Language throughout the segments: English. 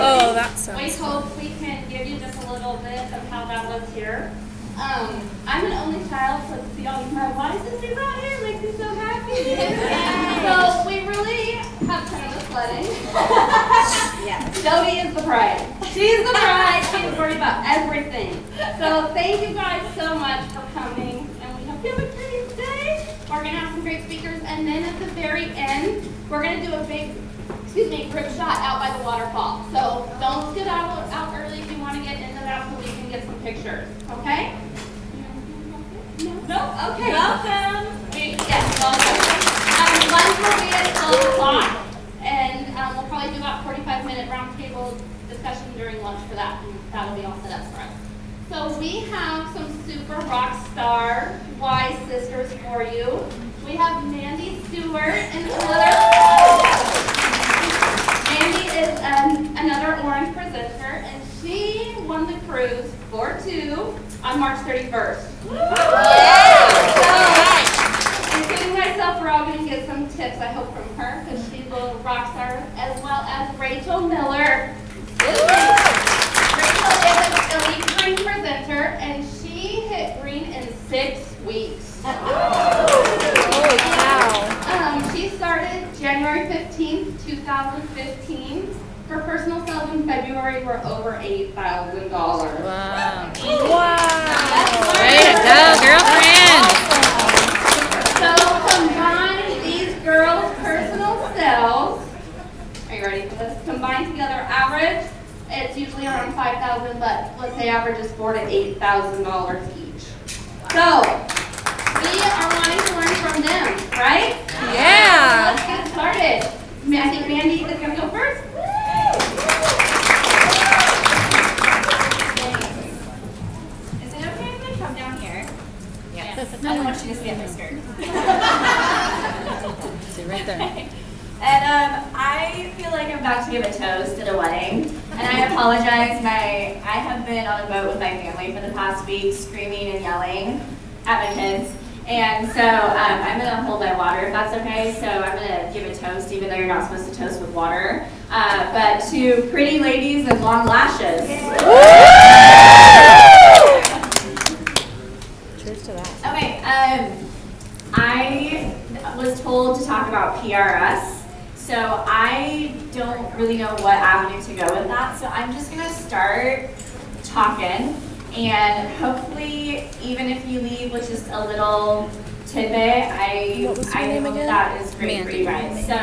Oh, that sounds We hope we can give you just a little bit of how that was here. I'm an only child, so to see all these my wives and things out here makes me so happy. So we really have kind of a flooding. Jody is the bride. She's the bride. She's worried about everything. So thank you guys so much for coming, and we hope you have a great day. We're gonna have some great speakers, and then at the very end, we're gonna do a big, group shot out by the waterfall. So don't get out early if you want to get into that so we can get some pictures. Okay? No? Okay. Welcome. Yes, welcome. Lunch will be at 12 o'clock, and we'll probably do about 45-minute roundtable discussion during lunch for that, and that'll be all set up for us. So we have some super rock star wise sisters for you. We have Mandy Stewart and Mandy is another orange presenter, and she won the cruise for two on March 31st. So, including myself, we're all going to get some tips, I hope, from her, because she's a little rock star, as well as Rachel Miller. Rachel is an elite green presenter, and she hit green in 6 weeks. She started January 15th, 2015. Her personal sales in February were over $8,000. Wow. Way to go, girlfriend. So combine these girls' personal sales. Are you ready for this? Combined together, average, it's usually around $5,000, but let's say average is $4,000 to $8,000 each. So we are wanting to learn from them, right? Yeah. Let's get started. I think Mandy is going to go first. Is it okay if I come down here? Yes. I don't want you to see my skirt. See right there. And I feel like I'm about to give a toast at a wedding. And I apologize. I have been on a boat with my family for the past week, screaming and yelling at my kids. And so I'm going to hold my water if that's okay. So I'm going to give a toast, even though you're not supposed to toast with water. But to pretty ladies and long lashes. Cheers to that. Okay, I was told to talk about PRS. So I don't really know what avenue to go with that. So I'm just going to start talking. And hopefully, even if you leave with just a little tidbit, I hope that is great for you guys. So,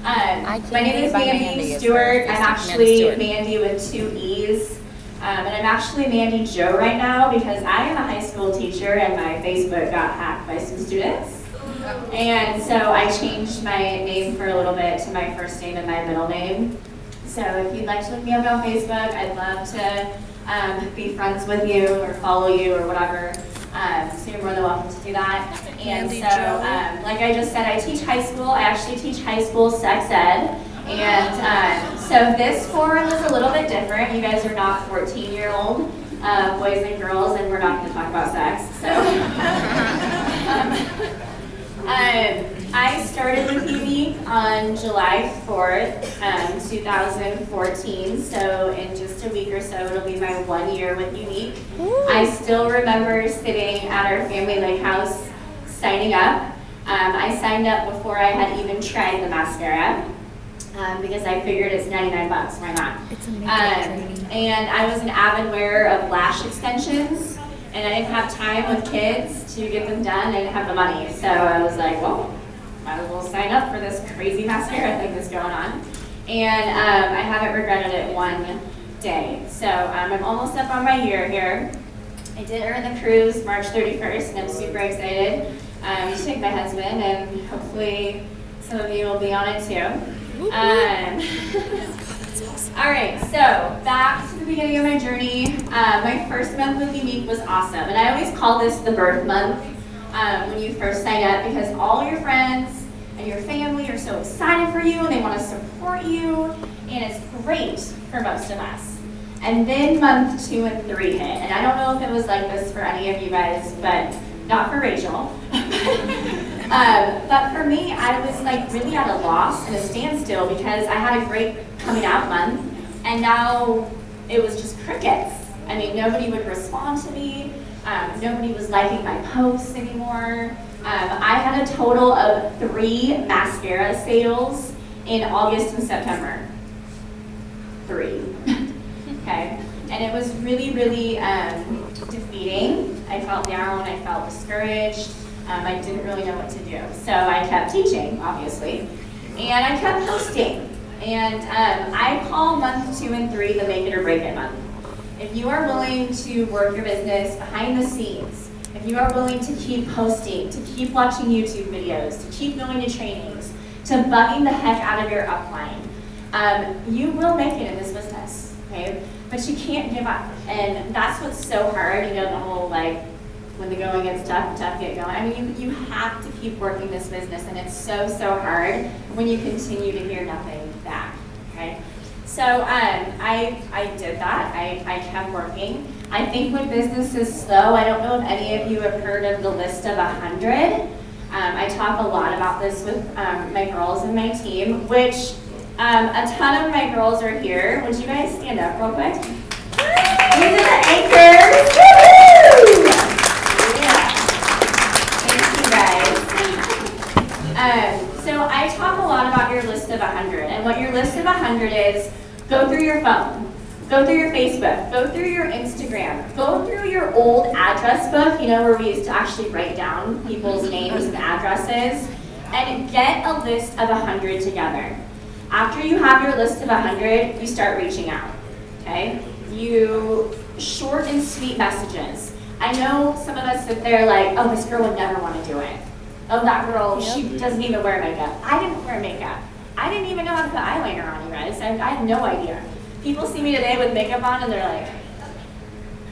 my name is Mandy Stewart. I'm actually Mandy with 2 E's. And I'm actually Mandy Joe right now because I am a high school teacher and my Facebook got hacked by some students. And so I changed my name for a little bit to my first name and my middle name. So if you'd like to look me up on Facebook, I'd love to be friends with you or follow you or whatever. So you're more than welcome to do that. And so, like I just said, I teach high school. I actually teach high school sex ed. And so this forum is a little bit different. You guys are not 14-year-old boys and girls, and we're not going to talk about sex. So I started with Younique on July 4th, 2014, so in just a week or so it'll be my 1 year with Younique. I still remember sitting at our family lake house signing up. I signed up before I had even tried the mascara because I figured it's 99 bucks, why not? It's amazing. And I was an avid wearer of lash extensions. And I didn't have time with kids to get them done. I didn't have the money. So I was like, well, might as well sign up for this crazy mascara thing that's going on. And I haven't regretted it one day. So I'm almost up on my year here. I did earn the cruise March 31st, and I'm super excited to take my husband, and hopefully some of you will be on it too. All right, so back to the beginning of my journey. My first month with Younique was awesome, and I always call this the birth month when you first sign up because all your friends and your family are so excited for you and they want to support you, and it's great for most of us. And then month 2 and 3 hit, and I don't know if it was like this for any of you guys, but not for Rachel. But for me, I was like really at a loss and a standstill because I had a great coming out month, And now it was just crickets. I mean, nobody would respond to me. Nobody was liking my posts anymore. I had a total of 3 mascara sales in August and September. 3. Okay. And it was really, really defeating. I felt down, I felt discouraged. I didn't really know what to do. So I kept teaching, obviously, and I kept posting. And I call month 2 and 3 the make it or break it month. If you are willing to work your business behind the scenes, if you are willing to keep posting, to keep watching YouTube videos, to keep going to trainings, to bugging the heck out of your upline, you will make it in this business, okay? But you can't give up. And that's what's so hard, you know, the whole like, when the going gets tough, get going. I mean, you have to keep working this business, and it's so, so hard when you continue to hear nothing back, okay? So I did that. I kept working. I think when business is slow, I don't know if any of you have heard of the list of 100. I talk a lot about this with my girls and my team, which a ton of my girls are here. Would you guys stand up real quick? These are the anchors. Woo-hoo! Yeah. Thank you guys. So I talk a lot about your list of 100, and what your list of 100 is, go through your phone, go through your Facebook, go through your Instagram, go through your old address book, you know, where we used to actually write down people's names and addresses, and get a list of 100 together. After you have your list of 100, you start reaching out, okay? You short and sweet messages. I know some of us sit there like, oh, this girl would never want to do it. Oh, that girl, she doesn't even wear makeup. I didn't wear makeup. I didn't even know how to put eyeliner on, you guys. I had no idea. People see me today with makeup on and they're like,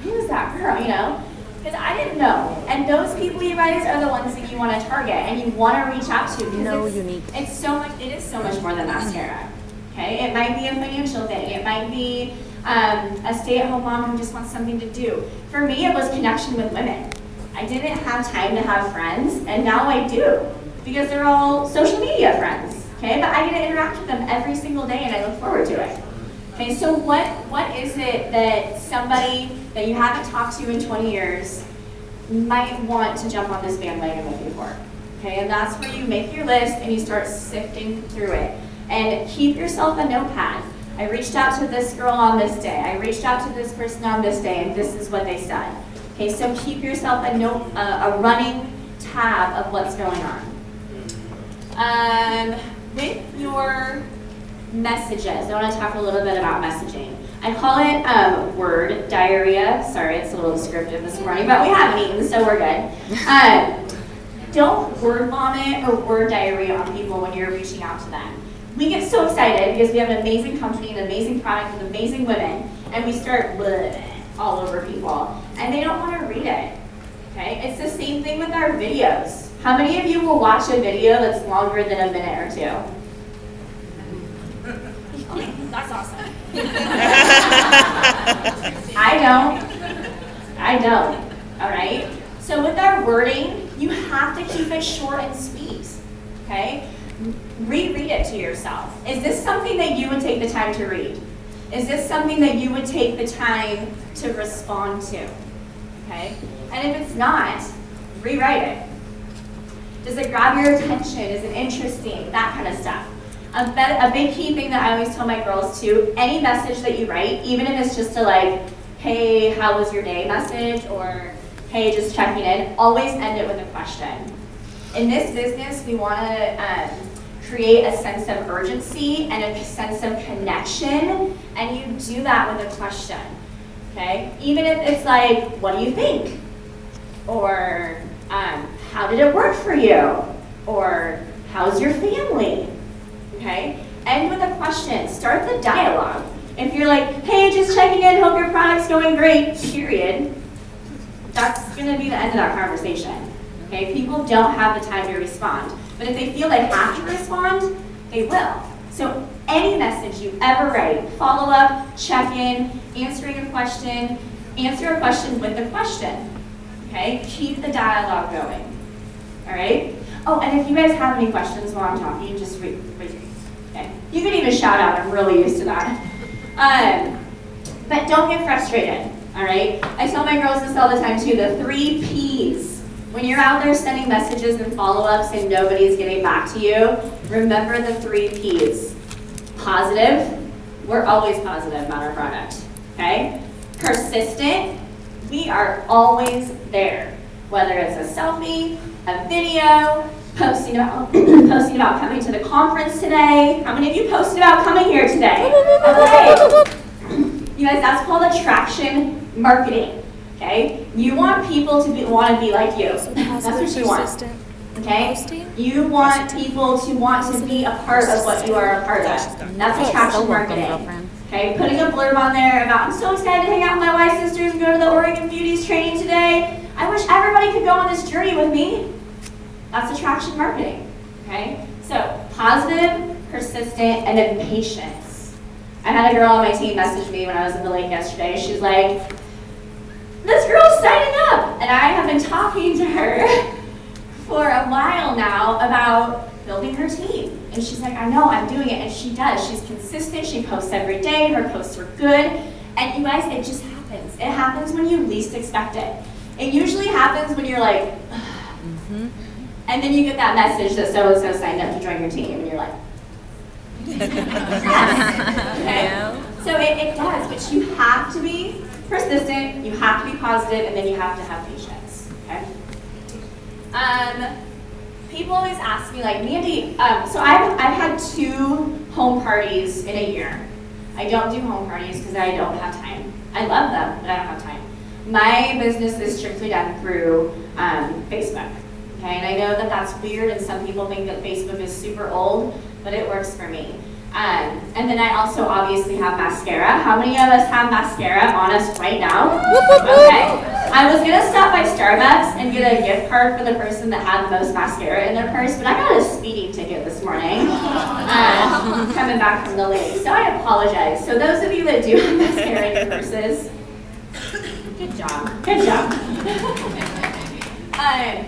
who is that girl, you know? Because I didn't know. And those people, you guys, are the ones that you want to target and you want to reach out to. No, Younique. It is so much more than mascara. Okay? It might be a financial thing. It might be a stay-at-home mom who just wants something to do. For me, it was connection with women. I didn't have time to have friends, and now I do. Because they're all social media friends. Okay? But I get to interact with them every single day, and I look forward to it. Okay, so what is it that somebody that you haven't talked to in 20 years might want to jump on this bandwagon with you for? Okay, and that's where you make your list and you start sifting through it. And keep yourself a notepad. I reached out to this girl on this day. I reached out to this person on this day, and this is what they said. Okay, so keep yourself a running tab of what's going on. With your messages, I want to talk a little bit about messaging. I call it word diarrhea. Sorry, it's a little descriptive this morning, but we haven't eaten, so we're good. Don't word vomit or word diarrhea on people when you're reaching out to them. We get so excited because we have an amazing company, an amazing product with amazing women, and we start all over people, and they don't want to read it. Okay, it's the same thing with our videos. How many of you will watch a video that's longer than a minute or two? That's awesome. I don't, all right? So with our wording, you have to keep it short and sweet, okay? Reread it to yourself. Is this something that you would take the time to read? Is this something that you would take the time to respond to, okay? And if it's not, rewrite it. Does it grab your attention? Is it interesting? That kind of stuff. A big key thing that I always tell my girls too, any message that you write, even if it's just a like, hey, how was your day message, or hey, just checking in, always end it with a question. In this business, we want to create a sense of urgency and a sense of connection, and you do that with a question, okay? Even if it's like, what do you think? Or how did it work for you? Or how's your family? Okay? End with a question. Start the dialogue. If you're like, hey, just checking in, hope your product's going great, period, that's going to be the end of that conversation. Okay? People don't have the time to respond. But if they feel they have to respond, they will. So any message you ever write, follow up, check in, answering a question, answer a question with a question. Okay? Keep the dialogue going. All right? Oh, and if you guys have any questions while I'm talking, just raise your hand. Okay? You can even shout out. I'm really used to that. But don't get frustrated, all right? I tell my girls this all the time too, the 3 Ps. When you're out there sending messages and follow-ups and nobody's getting back to you, remember the 3 Ps. Positive, we're always positive about our product, okay? Persistent, we are always there. Whether it's a selfie, a video, posting about coming to the conference today. How many of you posted about coming here today? Okay. You guys, that's called attraction marketing, okay? You want people to want to be like you. That's what you want, okay? You want people to want to be a part of what you are a part of. That's attraction marketing, okay? Putting a blurb on there about, I'm so excited to hang out with my wife's sisters and go to the Oregon Beauties training today. I wish everybody could go on this journey with me. That's attraction marketing, okay? So positive, persistent, and then patience. I had a girl on my team message me when I was in the lake yesterday. She's like, this girl's signing up. And I have been talking to her for a while now about building her team. And she's like, I know, I'm doing it. And she does. She's consistent. She posts every day. Her posts are good. And you guys, it just happens. It happens when you least expect it. It usually happens when you're like, and then you get that message that so-and-so signed up to join your team. And you're like, yes. Okay? So it does, but you have to be persistent, you have to be positive, and then you have to have patience, okay? People always ask me, like, Mandy, so I've had 2 home parties in a year. I don't do home parties because I don't have time. I love them, but I don't have time. My business is strictly done through Facebook, okay? And I know that that's weird, and some people think that Facebook is super old, but it works for me. And then I also obviously have mascara. How many of us have mascara on us right now? Okay. I was gonna stop by Starbucks and get a gift card for the person that had the most mascara in their purse, but I got a speeding ticket this morning coming back from the lake, so I apologize. So those of you that do have mascara in your purses, good job, good job.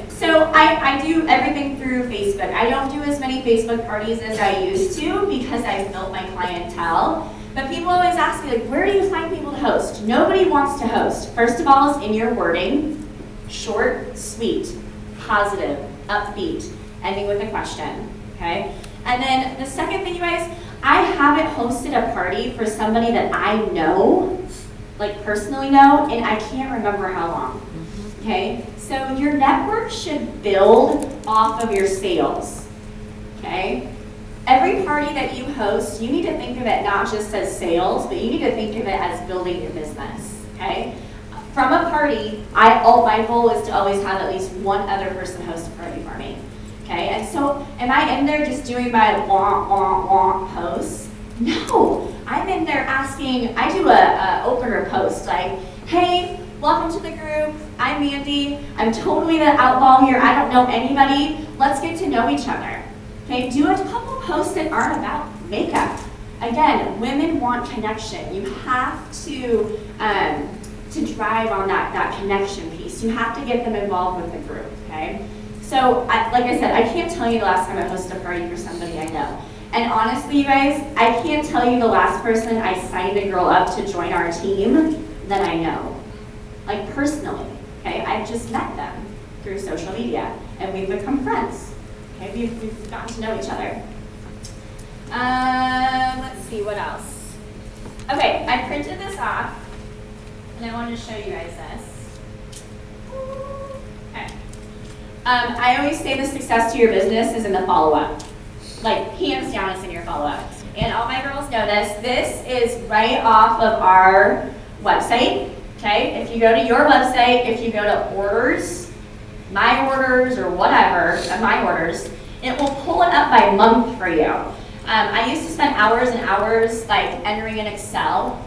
So I do everything through Facebook. I don't do as many Facebook parties as I used to because I've built my clientele. But people always ask me, like, where do you find people to host? Nobody wants to host. First of all, it's in your wording. Short, sweet, positive, upbeat, ending with a question, okay? And then the second thing, you guys, I haven't hosted a party for somebody that I know, like personally know, and I can't remember how long. Okay, so your network should build off of your sales, okay? Every party that you host, you need to think of it not just as sales, but you need to think of it as building your business, okay? From a party, my goal is to always have at least one other person host a party for me, okay? And so, am I in there just doing my wah posts? No, I'm in there asking, I do a opener post, like, hey, welcome to the group. I'm Mandy. I'm totally the outlaw here. I don't know anybody. Let's get to know each other. Okay, do a couple posts that aren't about makeup. Again, women want connection. You have to drive on that connection piece. You have to get them involved with the group, okay? So, like I said, I can't tell you the last time I hosted a party for somebody I know. And honestly, you guys, I can't tell you the last person I signed a girl up to join our team that I know. Like personally, okay? I've just met them through social media, and we've become friends. Okay, we've gotten to know each other. Let's see, what else? Okay, I printed this off, and I wanted to show you guys this. Okay. I always say the success to your business is in the follow-up. Like, hands down, it's in your follow-up. And all my girls know this. This is right off of our website. Okay, if you go to your website, if you go to orders, my orders, or whatever, my orders, it will pull it up by month for you. I used to spend hours and hours like entering in Excel.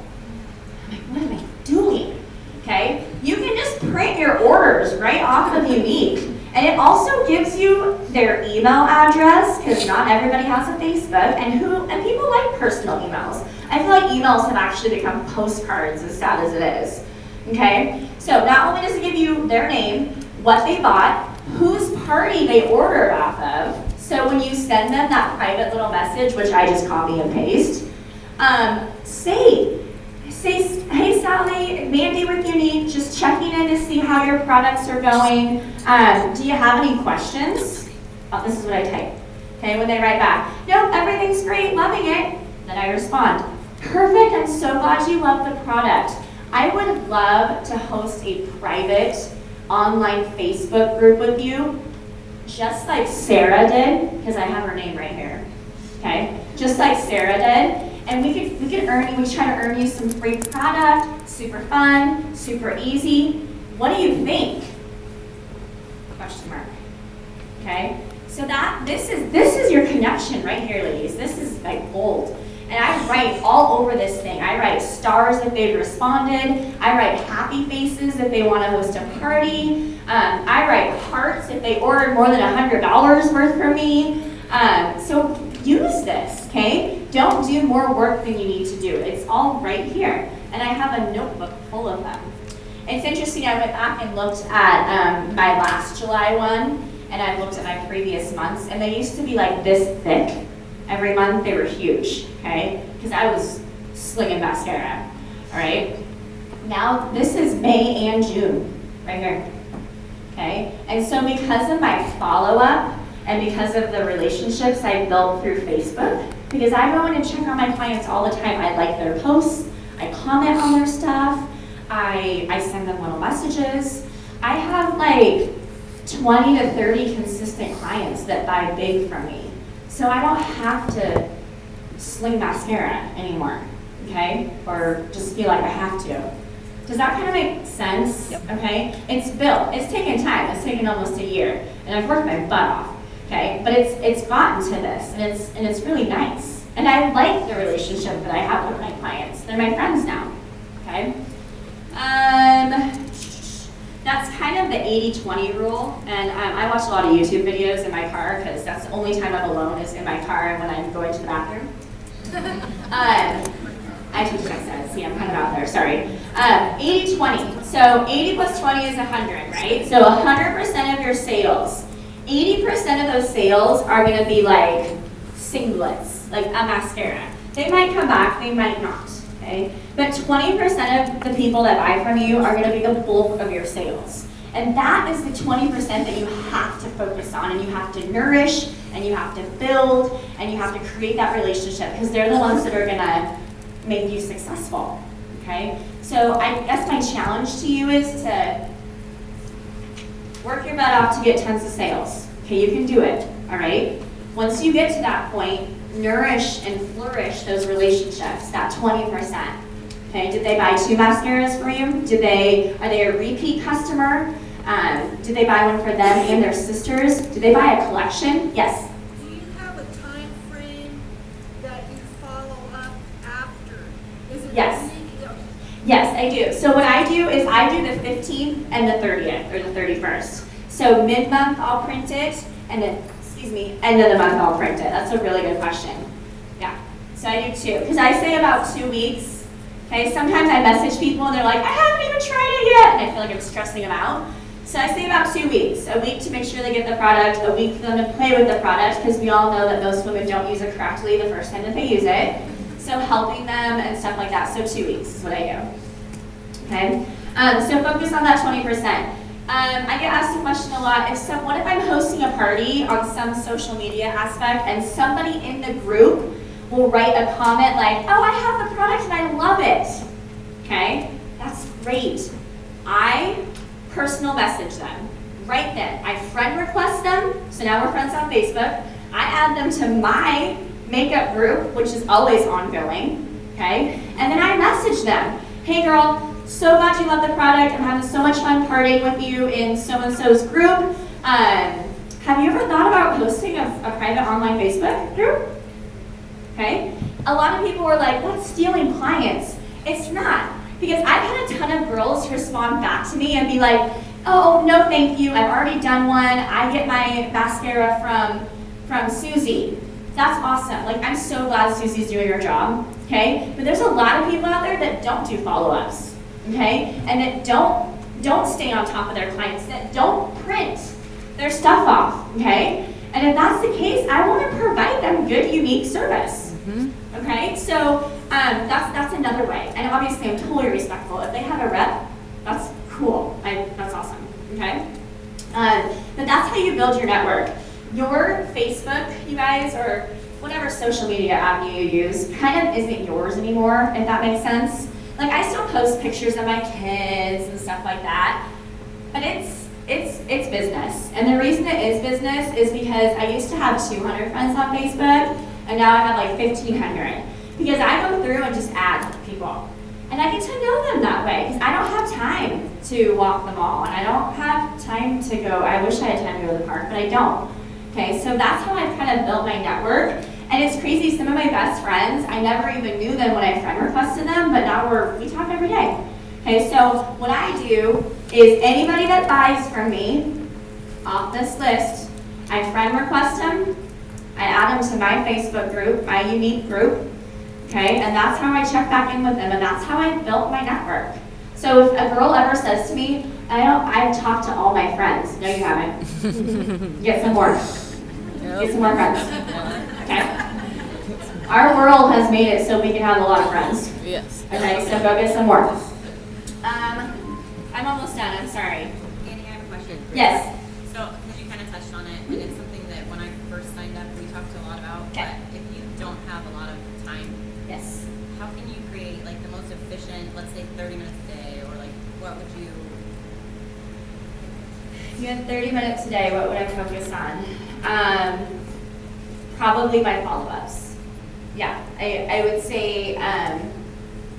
I'm like, what am I doing? Okay, you can just print your orders right off of Younique. And it also gives you their email address, because not everybody has a Facebook, and people like personal emails. I feel like emails have actually become postcards as sad as it is. Okay, so not only does it give you their name, what they bought, whose party they ordered off of, so when you send them that private little message, which I just copy and paste, Say, hey Sally, Mandy with Younique, just checking in to see how your products are going. Do you have any questions? Oh, this is what I type. Okay, when they write back, nope, everything's great, loving it. Then I respond, perfect, I'm so glad you love the product. I would love to host a private online Facebook group with you, just like Sarah did, because I have her name right here. Okay, just like Sarah did. And we try to earn you some free product, super fun, super easy. What do you think? Question mark. Okay? So this is your connection right here, ladies. This is like gold. And I write all over this thing. I write stars if they've responded. I write happy faces if they want to host a party. I write hearts if they ordered more than $100 worth from me. So use this, okay? Don't do more work than you need to do. It's all right here. And I have a notebook full of them. It's interesting, I went back and looked at my last July one, and I looked at my previous months, and they used to be like this thick. Every month they were huge, okay? Because I was slinging mascara, all right? Now this is May and June, right here, okay? And so because of my follow-up, and because of the relationships I built through Facebook, because I go in and check on my clients all the time. I like their posts, I comment on their stuff, I send them little messages. I have like 20 to 30 consistent clients that buy big from me. So I don't have to sling mascara anymore, okay? Or just feel like I have to. Does that kind of make sense? Yep. Okay? It's built. It's taken time. It's taken almost a year. And I've worked my butt off. Okay, but it's gotten to this, and it's really nice. And I like the relationship that I have with my clients. They're my friends now, okay? That's kind of the 80-20 rule, and I watch a lot of YouTube videos in my car, because that's the only time I'm alone is in my car and when I'm going to the bathroom. I teach my sets, see, I'm kind of out there, sorry. 80-20, so 80 plus 20 is 100, right? So 100% of your sales, 80% of those sales are going to be like singlets, like a mascara. They might come back, they might not, okay? But 20% of the people that buy from you are going to be the bulk of your sales. And that is the 20% that you have to focus on, and you have to nourish, and you have to build, and you have to create that relationship, because they're the ones that are going to make you successful, okay? So I guess my challenge to you is to work your butt off to get tons of sales. Okay, you can do it, all right? Once you get to that point, nourish and flourish those relationships, that 20%. Okay, did they buy 2 mascaras for you? Are they a repeat customer? Did they buy one for them and their sisters? Did they buy a collection? Yes. Do you have a time frame that you follow up after? Is it Yes. Yes, I do. So what I do is I do the 15th and the 30th, or the 31st. So mid-month I'll print it, and then, end of the month I'll print it. That's a really good question. Yeah, so I do 2, because I say about 2 weeks. Okay, sometimes I message people and they're like, I haven't even tried it yet, and I feel like I'm stressing them out. So I say about 2 weeks, a week to make sure they get the product, a week for them to play with the product, because we all know that most women don't use it correctly the first time that they use it. So helping them and stuff like that. So 2 weeks is what I do. Okay, so focus on that 20%. I get asked the question a lot, what if I'm hosting a party on some social media aspect and somebody in the group will write a comment like, oh, I have the product and I love it. Okay, that's great. I personal message them right then. I friend request them, so now we're friends on Facebook. I add them to my makeup group, which is always ongoing, okay? And then I message them, hey girl, so glad you love the product. I'm having so much fun partying with you in so-and-so's group. Have you ever thought about hosting a private online Facebook group? Okay? A lot of people were like, that's stealing clients. It's not, because I've had a ton of girls respond back to me and be like, oh, no thank you, I've already done one. I get my mascara from Susie. That's awesome. Like, I'm so glad Susie's doing her job, okay? But there's a lot of people out there that don't do follow-ups. Okay, and that don't stay on top of their clients, that don't print their stuff off, okay? And if that's the case, I want to provide them good, unique service, okay? So that's another way. And obviously I'm totally respectful. If they have a rep, that's cool. That's awesome, okay? But that's how you build your network. Your Facebook, you guys, or whatever social media avenue you use, kind of isn't yours anymore, if that makes sense. Like, I still post pictures of my kids and stuff like that, but it's business. And the reason it is business is because I used to have 200 friends on Facebook, and now I have like 1,500. Because I go through and just add people. And I get to know them that way, because I don't have time to walk the mall, and I don't have time to go, I wish I had time to go to the park, but I don't. Okay, so that's how I've kind of built my network. And it's crazy, some of my best friends, I never even knew them when I friend requested them, but now we talk every day. Okay, so what I do is anybody that buys from me off this list, I friend request them, I add them to my Facebook group, my Younique group, okay, and that's how I check back in with them, and that's how I built my network. So if a girl ever says to me, I've talked to all my friends. No, you haven't. Get some more. Get some more friends. Okay. Our world has made it so we can have a lot of friends. Yes. Okay, so go get some more. I'm almost done, I'm sorry. Annie, I have a question. Yes. So, because you kind of touched on it, and it's something that when I first signed up, we talked a lot about, Okay. but if you don't have a lot of time, Yes. how can you create like the most efficient, let's say 30 minutes a day, or like what would you? If you had 30 minutes a day, what would I focus on? Probably my follow-ups. Yeah, I would say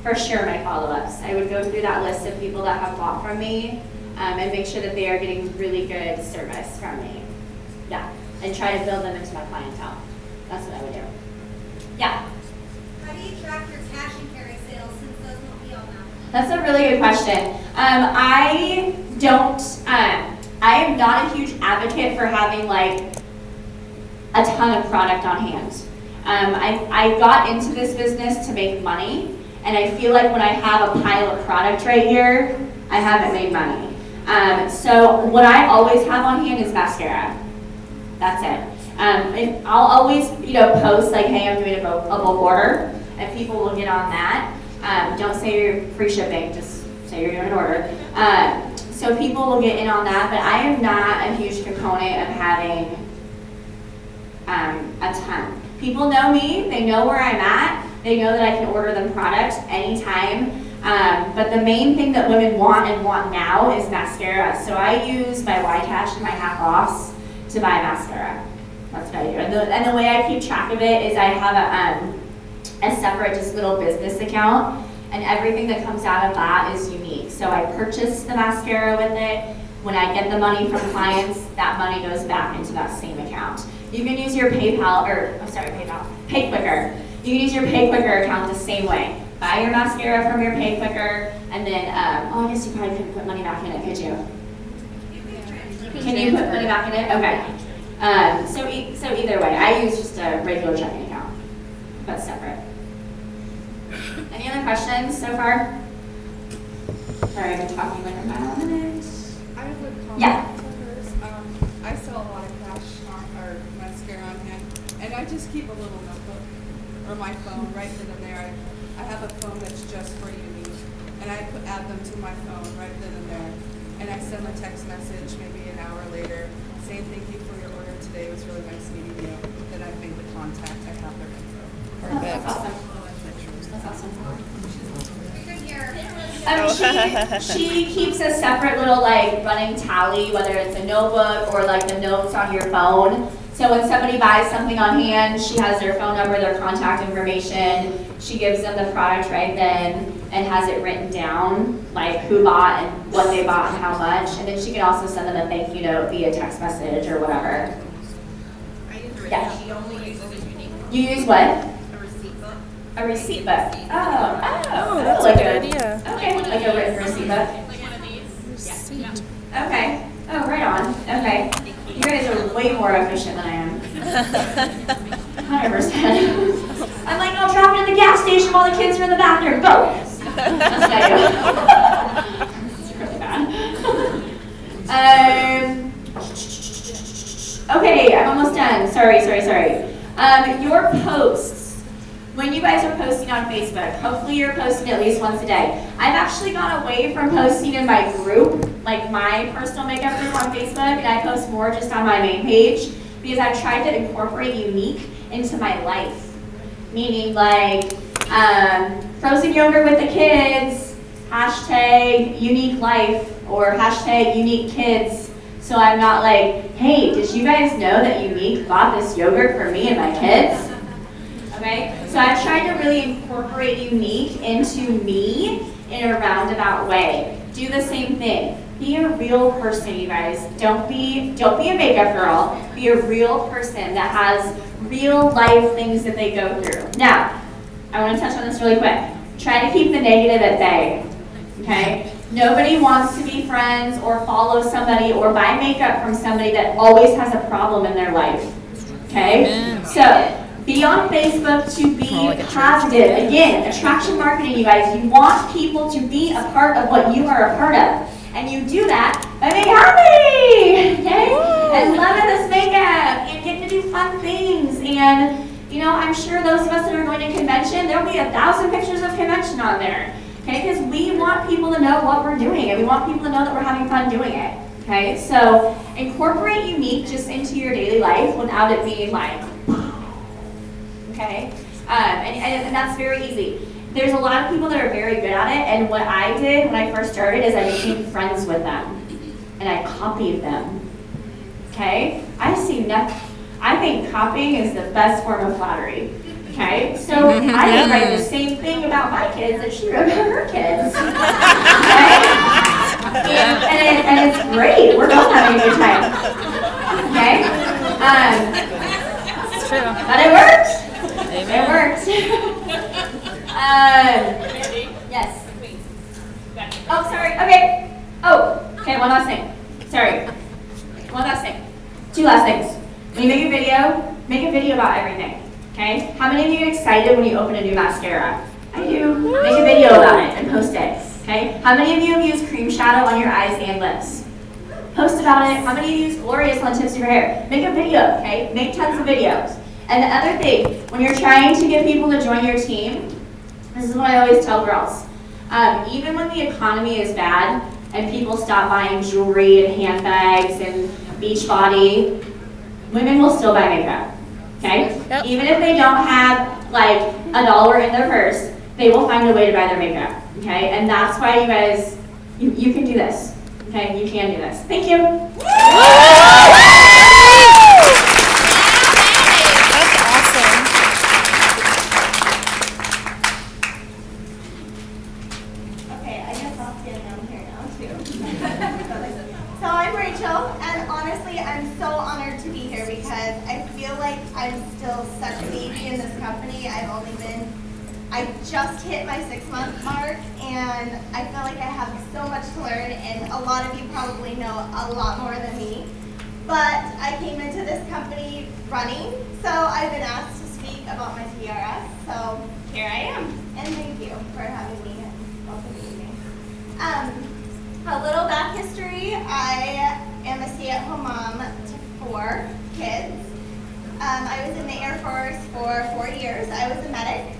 for sure my follow-ups. I would go through that list of people that have bought from me and make sure that they are getting really good service from me. Yeah, and try to build them into my clientele. That's what I would do. Yeah. How do you track your cash and carry sales since those won't be on that? That's a really good question. I am not a huge advocate for having like a ton of product on hand. I got into this business to make money, and I feel like when I have a pile of product right here, I haven't made money. So what I always have on hand is mascara. That's it. And I'll always, post like, hey, I'm doing a bulk order, and people will get on that. Don't say you're free shipping, just say you're doing an order. So people will get in on that, but I am not a huge component of having a ton. People know me, they know where I'm at, they know that I can order them product anytime. But the main thing that women want now is mascara. So I use my YCash and my half offs to buy mascara. That's what I do. And the way I keep track of it is I have a separate just little business account, and everything that comes out of that is Younique. So I purchase the mascara with it. When I get the money from clients, that money goes back into that same account. You can use your PayQuicker. You can use your PayQuicker account the same way. Buy your mascara from your PayQuicker, and then, I guess you probably couldn't put money back in it, could you? Can you put money back in it? Okay. So either way, I use just a regular checking account, but separate. Any other questions so far? Sorry, I've been talking like a mile a minute. I have a comment Yeah. to hers. I sell a lot of cash or mascara on hand, and I just keep a little notebook or my phone right then and there. I have a phone that's just for Younique, and I add them to my phone right then and there. And I send a text message maybe an hour later saying thank you for your order today. It was really nice meeting you. Then I make the contact. I have their info. That's awesome. That's awesome. Good year. She keeps a separate little like running tally, whether it's a notebook or like the notes on your phone. So when somebody buys something on hand, she has their phone number, their contact information. She gives them the product right then and has it written down, like who bought and what they bought and how much. And then she can also send them a thank you note via text message or whatever. I use a receipt. Yeah. She only uses a Younique. You use what? A receipt book. A receipt book. Oh, that's like a good idea. Okay, like a written receipt book. Like one of these. Receipt. Okay. Oh, right on. Okay. You guys are way more efficient than I am. 100%. I'm like, I'll drop it at the gas station while the kids are in the bathroom. Go. That's what I do. It's really bad. Okay, I'm almost done. Sorry. Your posts. When you guys are posting on Facebook, at least once a day. I've actually gone away from posting in my group, like my personal makeup group on Facebook, and I post more just on my main page because I've tried to incorporate Younique into my life. Meaning like frozen yogurt with the kids, hashtag Younique life, or hashtag Younique kids. So I'm not like, hey, did you guys know that Younique bought this yogurt for me and my kids? Okay, so I've tried to really incorporate Younique into me in a roundabout way. Do the same thing. Be a real person, you guys. Don't be a makeup girl. Be a real person that has real life things that they go through. Now, I want to touch on this really quick. Try to keep the negative at bay. Okay? Nobody wants to be friends or follow somebody or buy makeup from somebody that always has a problem in their life. Okay? So, be on Facebook to be positive. Again, attraction marketing, you guys. You want people to be a part of what you are a part of. And you do that by being happy, okay? And loving this makeup and getting to do fun things. And, you know, I'm sure those of us that are going to convention, there'll be 1,000 pictures of convention on there, okay? Because we want people to know what we're doing, and we want people to know that we're having fun doing it, okay? So incorporate Younique just into your daily life without it being like, okay? And that's very easy. There's a lot of people that are very good at it, and what I did when I first started is I became friends with them, and I copied them, okay? I think copying is the best form of flattery, okay? So I would write the same thing about my kids that she wrote about her kids, okay? And it's great. We're both having a good time, okay? It's true. But it worked. Amen. It worked. Yes. Oh, sorry. Okay. Oh, okay. One last thing. Sorry. One last thing. Two last things. When you make a video about everything. Okay? How many of you get excited when you open a new mascara? I do. Make a video about it and post it. Okay? How many of you have used cream shadow on your eyes and lips? Post about it. How many of you use Glorious on tips of your hair? Make a video. Okay? Make tons of videos. And the other thing, when you're trying to get people to join your team, this is what I always tell girls. Even when the economy is bad and people stop buying jewelry and handbags and Beachbody, women will still buy makeup, okay? Yep. Even if they don't have like $1 in their purse, they will find a way to buy their makeup, okay? And that's why you guys, you can do this, okay? You can do this. Thank you. Okay, I guess I'll stand down here now too. So I'm Rachel, and honestly, I'm so honored to be here because I feel like I'm still such a baby in this company. I just hit my 6-month mark, and I feel like I have so much to learn, and a lot of you probably know a lot more than me. But I came into this company running, so I've been asked to speak about my TRS, so here I am. And thank you for having me and welcoming me. A little back history, I am a stay-at-home mom to 4 kids. I was in the Air Force for 4 years. I was a medic,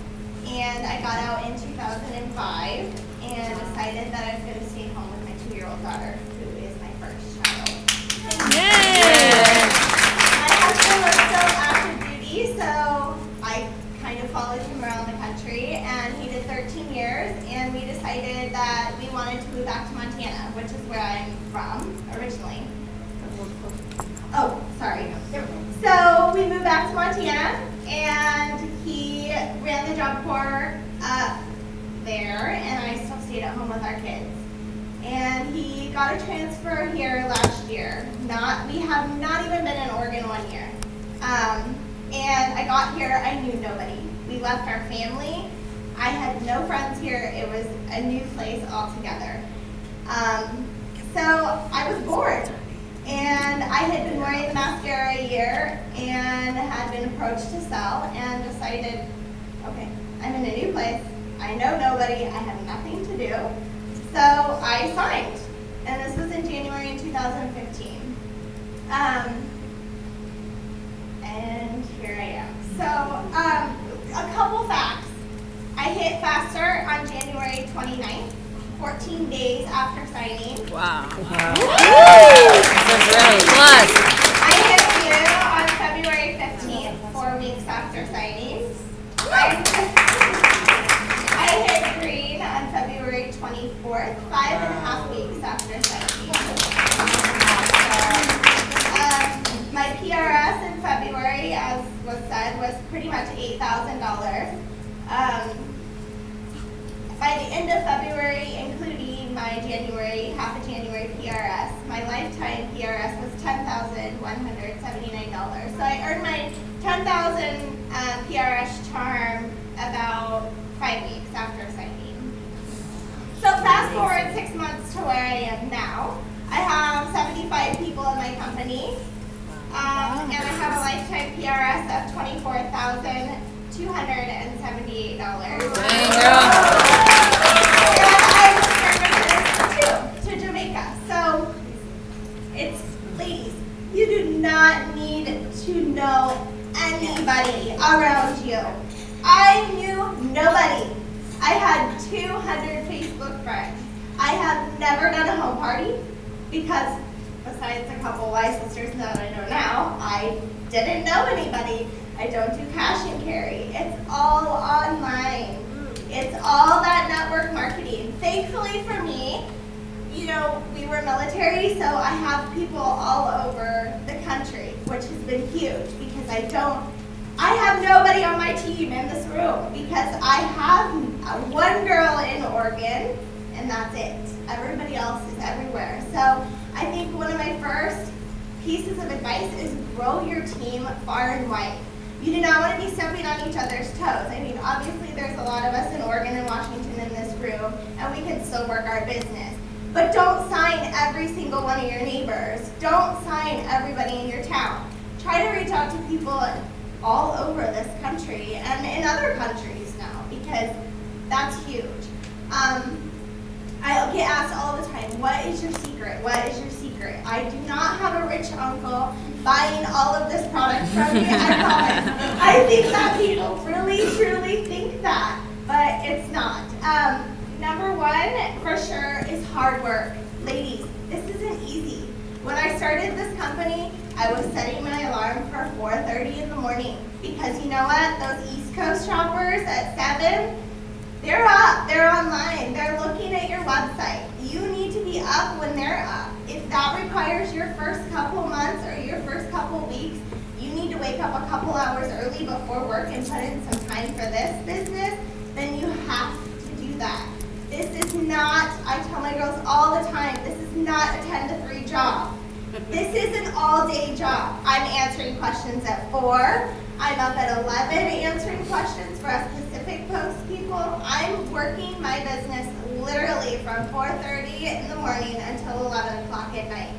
and I got out in 2005 and decided that I was going to stay home with my 2-year-old daughter, who is my first child. My husband was still active duty, so I kind of followed him around the country, and he did 13 years, and we decided that we wanted to move back to Montana, which is where I'm from originally. Oh, sorry. So we moved back to Montana, and he ran the Job Corps up there, and I still stayed at home with our kids. And he got a transfer here last year. We have not even been in Oregon 1 year. And I got here, I knew nobody. We left our family. I had no friends here. It was a new place altogether. So I was bored. And I had been wearing the mascara a year and had been approached to sell and decided, okay, I'm in a new place. I know nobody. I have nothing to do. So I signed. And this was in January in 2015. And here I am. So a couple facts. I I hit Fast Start on January 29th, 14 days after signing. Wow. Plus. I hit View on February 15th, 4 weeks after signing. I hit Green on February 24th, 5.5 weeks after signing. My PRS in February, as was said, was pretty much $8,000. By the end of February, including my January, half of January PRS, my lifetime PRS was $10,179. So I earned my 10,000 PRS charm about 5 weeks after signing. So fast forward 6 months to where I am now. I have 75 people in my company, and I have a lifetime PRS of $24,278. Dang, girl. And I services to Jamaica. So it's, ladies, you do not need to know anybody around you. I knew nobody. I had 200 Facebook friends. I have never done a home party because besides a couple Y sisters that I know now, I didn't know anybody. I don't do cash and carry. It's all online. It's all that network marketing. Thankfully for me, you know, we were military, so I have people all over the country, which has been huge because I have nobody on my team in this room because I have one girl in Oregon and that's it. Everybody else is everywhere. So I think one of my first pieces of advice is grow your team far and wide. You do not want to be stepping on each other's toes. I mean, obviously there's a lot of us in Oregon and Washington in this room, and we can still work our business. But don't sign every single one of your neighbors. Don't sign everybody in your town. Try to reach out to people all over this country and in other countries now, because that's huge. I get asked all the time, what is your secret? What is your secret? I do not have a rich uncle buying all of this product from me, I promise. I think that people really, truly think that, but it's not. Number one, for sure, is hard work. Ladies, this isn't easy. When I started this company, I was setting my alarm for 4:30 in the morning because you know what? Those East Coast shoppers at 7, they're up, they're online, they're looking at your website. You need to be up when they're up. If that requires your first couple months or your first couple weeks, you need to wake up a couple hours early before work and put in some time for this business, then you have to do that. This is not, I tell my girls all the time, this is not a 10 to 3 job. This is an all-day job. I'm answering questions at 4. I'm up at 11 answering questions for us Pacific Coast people. I'm working my business literally from 4:30 in the morning until 11 o'clock at night.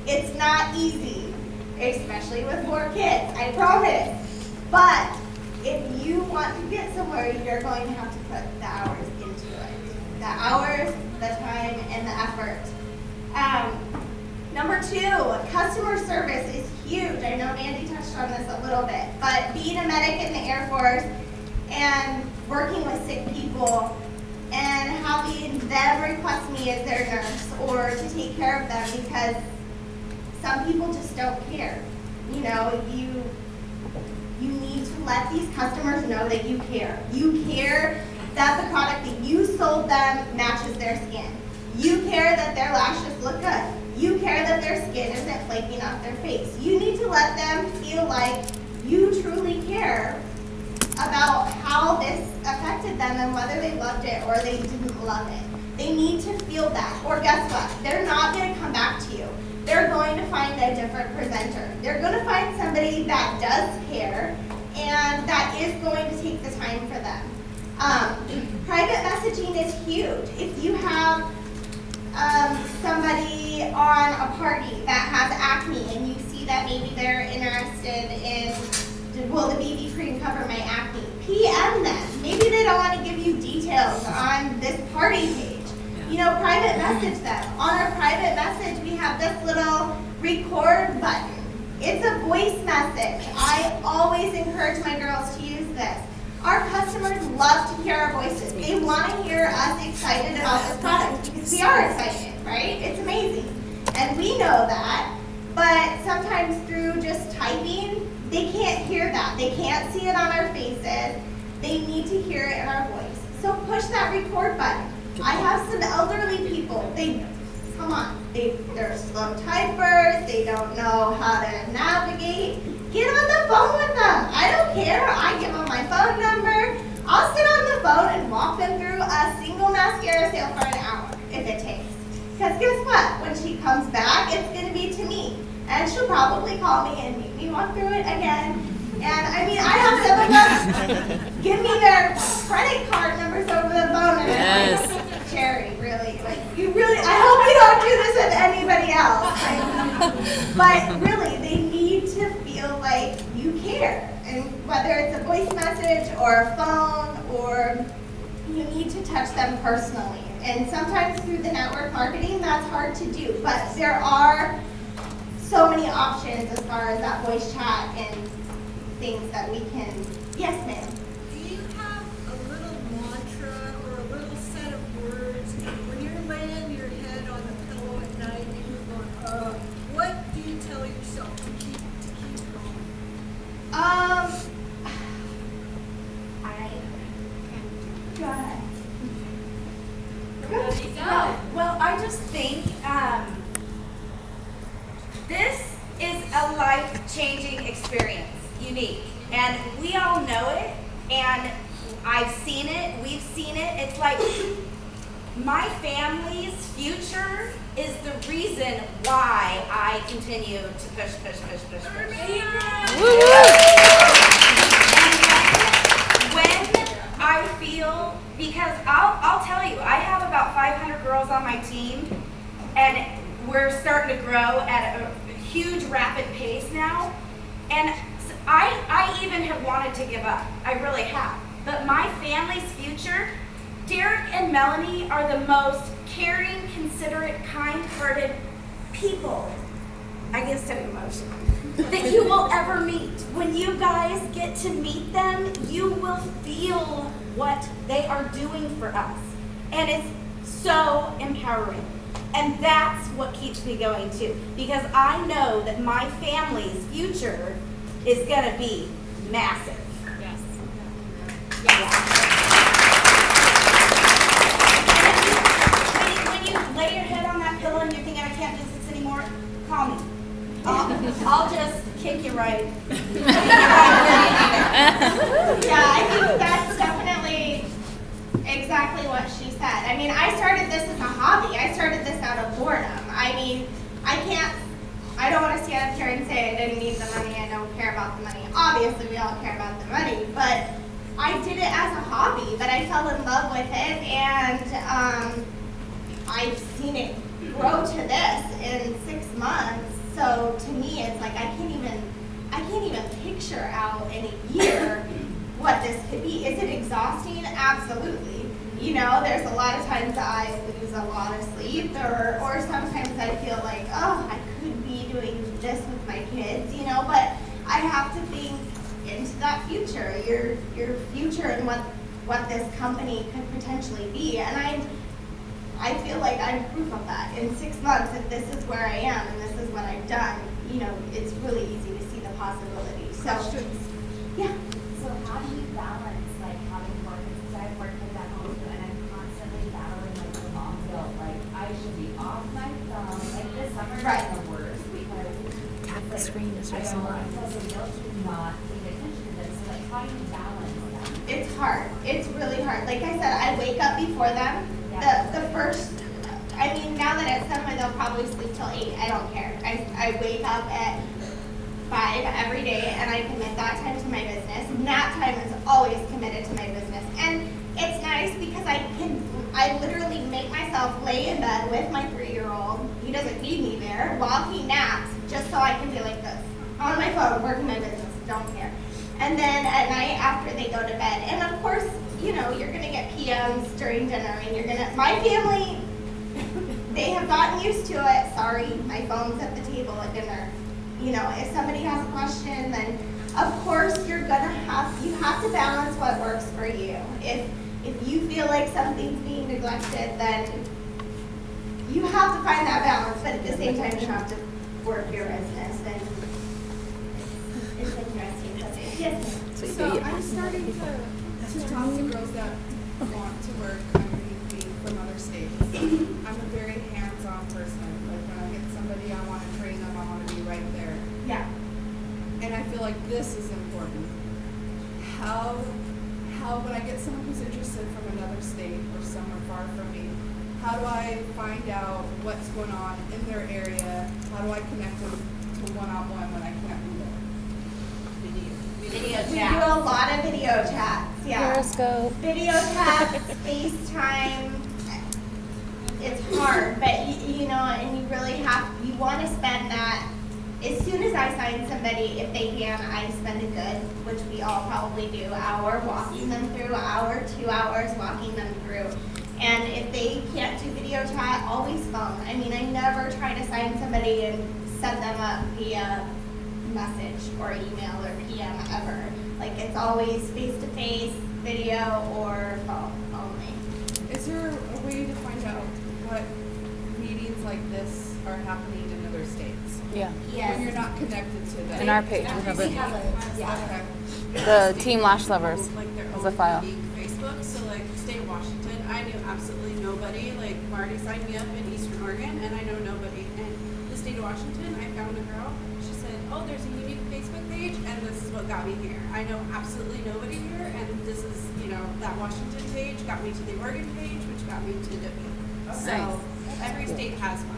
It's not easy, especially with 4 kids, I promise. But if you want to get somewhere, you're going to have to put the hours into it. The hours, the time, and the effort. Number 2, customer service is huge. I know Mandy touched on this a little bit, but being a medic in the Air Force and working with sick people and having them request me as their nurse or to take care of them because some people just don't care. You know, you need to let these customers know that you care. You care that the product that you sold them matches their skin. You care that their lashes look good. You care that their skin isn't flaking off their face. You need to let them feel like you truly care about how this affected them and whether they loved it or they didn't love it. They need to feel that. Or guess what? They're not going to come back to you. They're going to find a different presenter. They're going to find somebody that does care and that is going to take the time for them. Private messaging is huge. If you have somebody on a party that has acne and you see that maybe they're interested in, will the BB cream cover my acne? PM them. Maybe they don't want to give you details on this party page. You know, private message them. On our private message, we have this little record button. It's a voice message. I always encourage my girls to use this. Our customers love to hear our voices. They want to hear us excited about this product because we are excited, right? It's amazing. And we know that, but sometimes through just typing, they can't hear that. They can't see it on our faces. They need to hear it in our voice. So push that record button. I have some elderly people. They're slow typers. They don't know how to navigate. Get on the phone with them. I don't care. I give them my phone number. I'll sit on the phone and walk them through a single mascara sale for an hour if it takes. Because guess what? When she comes back, it's going to be to me. And she'll probably call me and make me walk through it again. And I mean, I have some of them give me their credit card numbers over the phone. And Yes. I'm like, Cherry, really? Like, I hope you don't do this with anybody else. But really, they need to feel like you care. And whether it's a voice message or a phone, or you need to touch them personally. And sometimes through the network marketing, that's hard to do. But there are so many options as far as that voice chat and things that we can. Yes, ma'am. Do you have a little mantra or a little set of words when you're laying your head on the pillow at night and you're going, what do you tell yourself to keep going? Go ahead. Well, I just think this is a life-changing experience, Younique, and we all know it, and I've seen it, we've seen it. It's like my family's future is the reason why I continue to push. When I feel, because I'll tell you, I have about 500 girls on my team, and we're starting to grow at a huge, rapid pace now. And I even have wanted to give up. I really have. But my family's future, Derek and Melanie are the most caring, considerate, kind-hearted people. I get so emotional. That you will ever meet. When you guys get to meet them, you will feel what they are doing for us. And it's so empowering. And that's what keeps me going too. Because I know that my family's future is going to be massive. Yes. When you lay your head on that pillow and you're thinking, I can't do this anymore, call me. I'll just kick you right. Yeah, I think that's definitely exactly what she said. I mean, I started this as a hobby. I started this out of boredom. I mean, I don't want to stand up here and say I didn't need the money, I don't care about the money. Obviously, we all care about the money, but I did it as a hobby, but I fell in love with it, and I've seen it grow to this in 6 months. So to me, it's like I can't even picture out in a year what this could be. Is it exhausting? Absolutely. You know, there's a lot of times I lose a lot of sleep, or sometimes I feel like, oh, I could be doing this with my kids, you know, but I have to think into that future, your future, and what this company could potentially be. And I feel like I'm proof of that. In 6 months, if this is where I am and this is what I've done, you know, it's really easy to see the possibilities. So, yeah. So how do you balance like having work? Because I have work kids at home too, and I'm constantly battling like the mom guilt. Like I should be off my phone. Like this summer Right. is the worst because Tap the like, screen is I very don't small. want to feel so guilty to not paying attention to this. So like how do you balance that? It's hard. It's really hard. Like I said, I wake up before them. The first, I mean, now that it's summer, they'll probably sleep till 8. I don't care. I wake up at 5 every day, and I commit that time to my business. And that time is always committed to my business. And it's nice because I literally make myself lay in bed with my 3-year-old. He doesn't need me there while he naps, just so I can be like this. On my phone, working my business, don't care. And then at night after they go to bed. And of course, you know, you're going to get PMs during dinner, and my family, they have gotten used to it. Sorry, my phone's at the table at dinner. You know, if somebody has a question, then of course, you have to balance what works for you. If you feel like something's being neglected, then you have to find that balance, but at the same time, you have to work your business, and it's interesting. Yes. So I'm starting to talk to girls that want to work underneath me from other states. I'm a very hands-on person. Like when I get somebody, I want to train them, I want to be right there. Yeah. And I feel like this is important. How when I get someone who's interested from another state or somewhere far from me, how do I find out what's going on in their area? How do I connect them to one-on-one when I can't be there? We do a lot of video chats, yeah. Periscope. Video chats, FaceTime. It's hard, but you know, and you really you want to spend that. As soon as I sign somebody, if they can, I spend a good, which we all probably do, hour walking them through, hour, 2 hours walking them through. And if they can't do video chat, always phone. I mean, I never try to sign somebody and set them up via message or email or PM ever. Like, it's always face-to-face, video, or phone only. Is there a way to find out what meetings like this are happening in other states? Yeah. When you're not connected to them? In our page, we have it. Okay. The Team Lash Lovers like their has own a file. unique Facebook. So like state of Washington, I knew absolutely nobody. Like Marty signed me up in Eastern Oregon, and I know nobody. And the state of Washington, I found a girl. She said, "Oh, there's a unique Facebook page, and this is what got me here. I know absolutely nobody here, and this is, you know, that Washington page got me to the Oregon page, which got me to Dippy. So every state has one."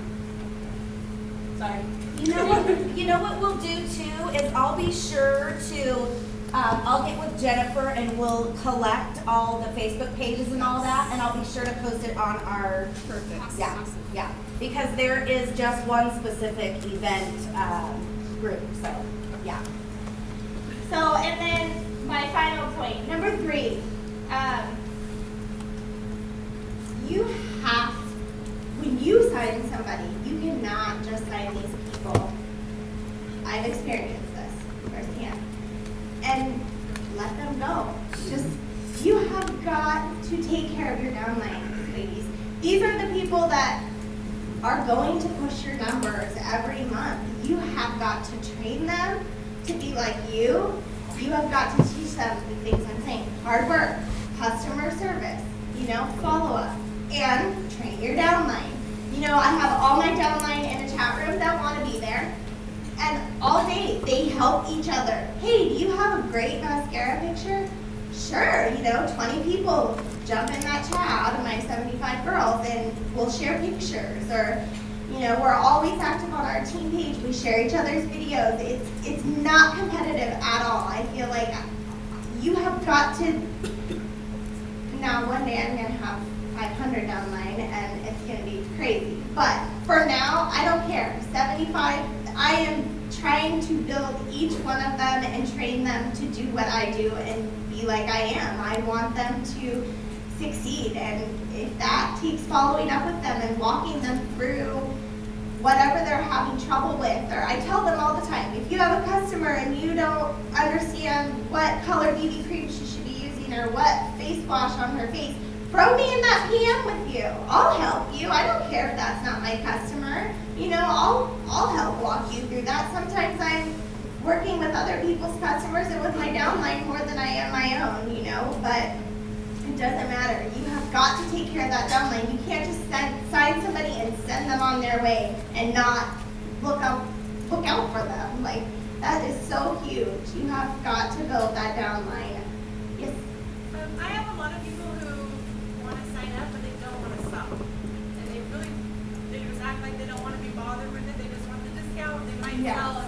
Sorry. You know what we'll do too is I'll be sure to, I'll get with Jennifer and we'll collect all the Facebook pages and all that, and I'll be sure to post it on our. Perfect. Yeah, because there is just one specific event group, so, yeah. So, and then my final point, number 3, you have, when you sign somebody, you cannot just sign these people. I've experienced this firsthand. And let them go. Just, you have got to take care of your downline, ladies. These are the people that are going to push your numbers every month. You have got to train them to be like you. You have got to teach them the things I'm saying. Hard work, customer service, follow up, and train your downline. I have all my downline in a chat room that want to be there. And all day, they help each other. Hey, do you have a great mascara picture? Sure, 20 people jump in that chat out of my 75 girls and we'll share pictures. Or, we're always active on our team page. We share each other's videos. It's not competitive at all. I feel like you have got to, now one day I'm going to have 500 downline and it's going to be crazy. But for now, I don't care. 75, I am trying to build each one of them and train them to do what I do and be like I am. I want them to succeed, and if that takes following up with them and walking them through whatever they're having trouble with, or I tell them all the time, if you have a customer and you don't understand what color BB cream she should be using or what face wash on her face, throw me in that PM with you. I'll help you. I don't care if that's not my customer. I'll help walk you through that. Sometimes I'm working with other people's customers and with my downline more than I am my own, but it doesn't matter. You have got to take care of that downline. You can't just sign somebody and send them on their way and not look out for them. Like, that is so huge. You have got to build that downline. Yes. I have a lot of people who want to sign up, but they don't want to sell. And they just act like they don't want to be bothered with it. They just want the discount. They might sell.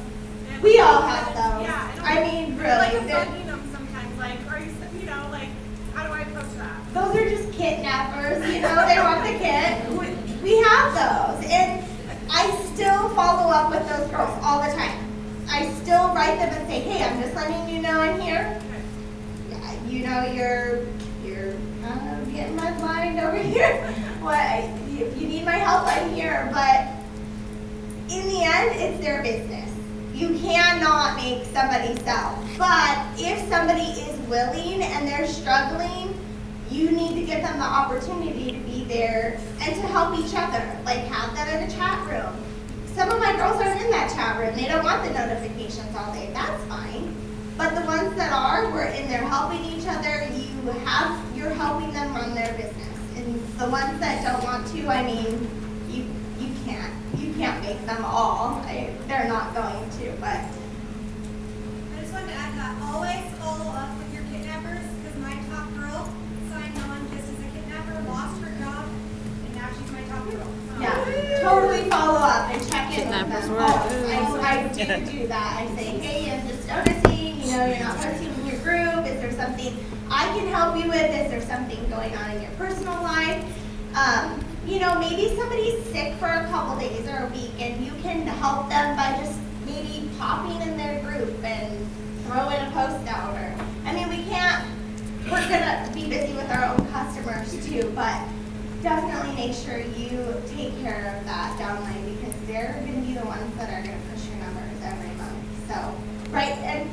And We all have those. Yeah. I mean, really. Like, I'm bugging them sometimes. Like, are you, how do I approach that? Those are just kidnappers, they want the kid. We have those. And I still follow up with those girls all the time. I still write them and say, hey, I'm just letting you know I'm here. You're kind of getting my mind over here. If you need my help, I'm here. But in the end, it's their business. You cannot make somebody sell. But if somebody is willing and they're struggling, you need to give them the opportunity to be there and to help each other. Like have them in a chat room. Some of my girls aren't in that chat room. They don't want the notifications all day. That's fine. But the ones that are, we're in there helping each other. You're helping them run their business. And the ones that don't want to, I mean, you can't make them all. They're not going to, but. I just wanted to add that always follow up with your kidnappers, because my top girl signed on just as a kidnapper, lost her job, and now she's my top girl. Yeah, totally follow up and check in with Kidnappers them. work. I do that. I say, hey, I'm just noticing, you're not posting in your group. Is there something I can help you with? Is there something going on in your personal life? Maybe somebody's sick for a couple days or a week, and you can help them by just maybe popping in their group and throwing a post out. We're gonna be busy with our own customers too, but definitely make sure you take care of that downline, because they're gonna be the ones that are gonna push your numbers every month. So, right, and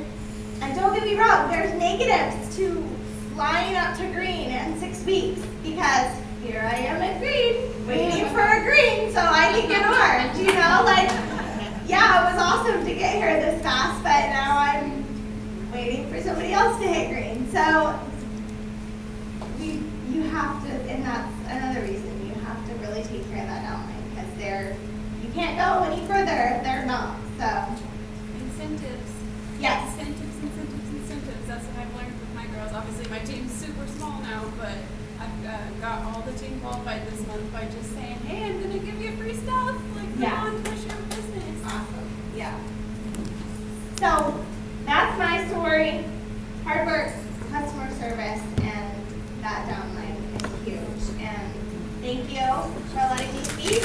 don't get me wrong, there's negatives to flying up to green in 6 weeks, because here I am at green, waiting for a green so I can get orange, yeah, it was awesome to get here this fast, but now I'm waiting for somebody else to hit green. So you have to, and that's another reason, you have to really take care of that downline, because you can't go any further if they're not, so. Incentives. Yes. Incentives. That's what I've learned with my girls. Obviously, my team's super small now, but I've got all the team qualified this month by just saying, hey, I'm going to give you free stuff. Come on, push your business. Awesome. Yeah. So that's my story. Hard work, customer service, and that downline is huge. And thank you for letting me speak.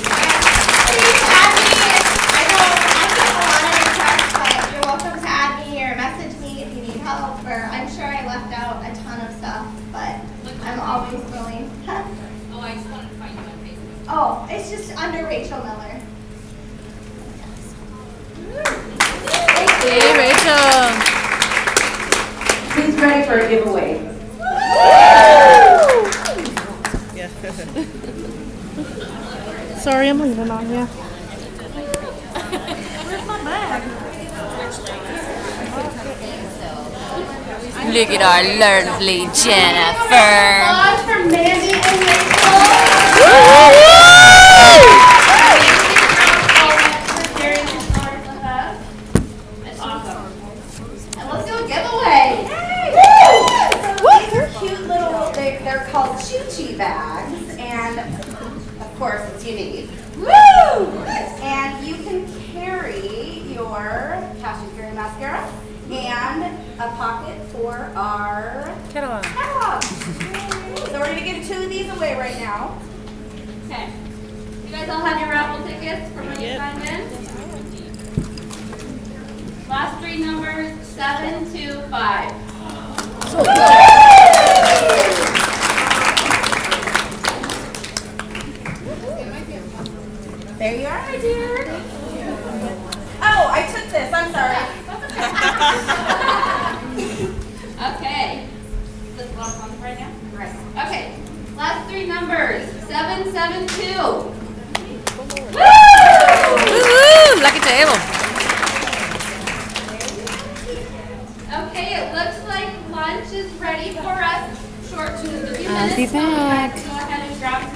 You're welcome to add me or message me if you need help, or I'm sure I left out a ton of stuff, but I'm always willing. Oh, I just wanted to find you on Facebook. Oh, it's just under Rachel Miller. Hey, Rachel. Who's ready for a giveaway? Sorry, I'm leaving on you. Look at our lovely Jennifer. Applause for Mandy and That's awesome. And let's do a giveaway. So these are cute little, they're called choo-choo bags, and of course it's Younique. Woo! And you can carry your Cash and Carry mascara and a pocket for our Catalog. So we're gonna give 2 of these away right now. Okay. You guys all have your raffle tickets from when you signed in? Last 3 numbers, 725. There you are, my dear. Oh, I took this. I'm sorry. Okay. Is this last one right now? Right. Okay. Last 3 numbers, 772. Woo! Lucky table. Okay, it looks like lunch is ready for us. Short, just a few I'll minutes. be back. Go ahead and grab